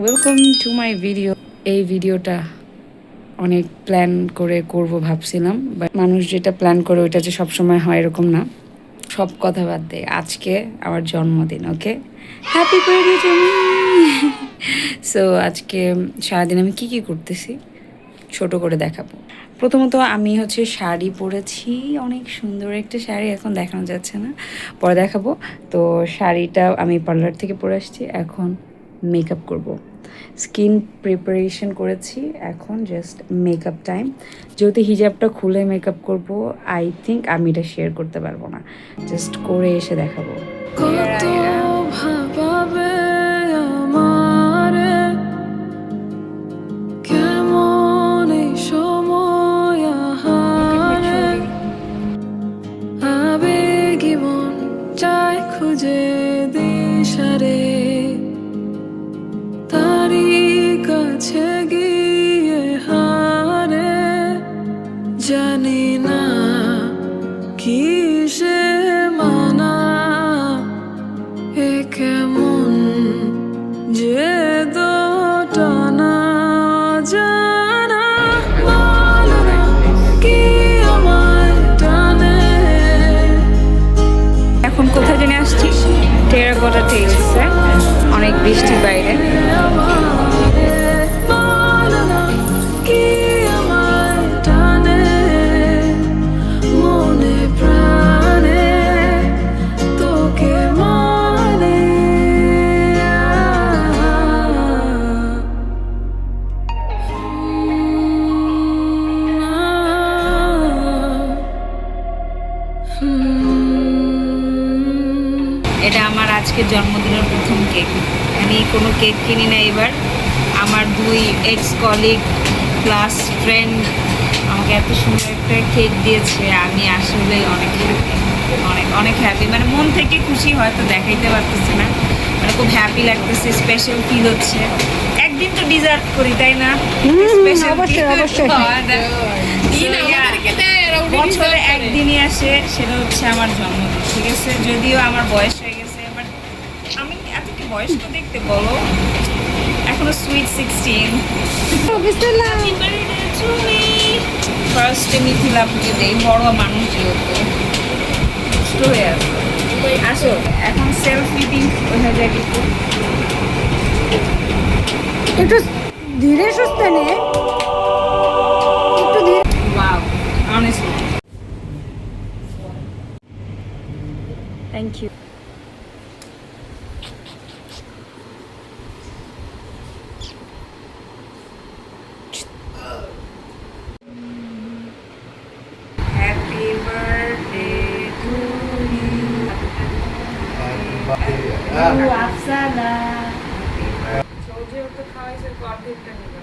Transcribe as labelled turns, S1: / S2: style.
S1: Welcome to my video. এই ভিডিওটা অনেক প্ল্যান করে করব ভাবছিলাম, বাট মানুষ যেটা প্ল্যান করে ওইটা যে সবসময় হয় এরকম না। সব কথা বাদ দে, আজকে আমার জন্মদিন। Okay, happy birthday to me. So আজকে সারাদিন আমি কি কি করতেছি ছোট করে দেখাবো। প্রথমত আমি শাড়ি পরেছি, অনেক সুন্দর একটা শাড়ি, এখন দেখানো যাচ্ছে না, পরে দেখাবো। তো শাড়িটা আমি পার্লার থেকে পরে আসছি, এখন মেকআপ করব। স্কিন প্রিপারেশন করেছি, এখন জাস্ট মেকআপ টাইম। যেহেতু হিজাবটা খুলে মেকআপ করব, আই থিঙ্ক আমি এটা শেয়ার করতে পারবো না, জাস্ট করে এসে দেখাবো। কত ভাবাবে আমারে, কেমন এই সময় আহারে, আবেগী মন চায় খুঁজে দিশারে, তারি কাছে গিয়ে হারে, জানি না কিসে মানা, এ কেমন যে দোটানা, জানা বলো না কি আমায় টানে। এখন কোথায় জেনে আসছি, টেরাকোটা টেইলসে, অনেক বৃষ্টি বাইরে। এটা আমার আজকের জন্মদিনের প্রথম কেক। আমি কোনো কেক কিনি না এবার। আমার দুই এক্স কলিগ প্লাস ফ্রেন্ড আমাকে এত সুন্দর একটা কেক দিয়েছে, আমি আসলে অনেক হ্যাপি, অনেক অনেক হ্যাপি, মানে মন থেকে খুশি, হয়তো দেখাইতে পারতেছে না, মানে খুব হ্যাপি লাগতেছে, স্পেশাল ফিল হচ্ছে। একদিন তো ডিজার্ভ করি, তাই না? বছরে একদিনই আসে, সেটা হচ্ছে আমার জন্মদিন, ঠিক আছে? যদিও আমার বয়স হয়ে গেছে, বাট আমি এত কি বয়স্ক দেখতে বলো, এখনো সুইট 16। ফার্স্টে মিথিলা পুজো দেই, বড় মানুষ যেহেতু কষ্ট হয়ে আছে। আসো এখন সেলফি পিঙ্ক হয়ে যায়, কিন্তু
S2: একটু ধীরে সুস্থে নে, একটু ধীরে।
S1: Wow, honestly thank you. Happy birthday to you. Afsana সৌজে তো খাওয়াইছে, অর্ধেকটা নিবা।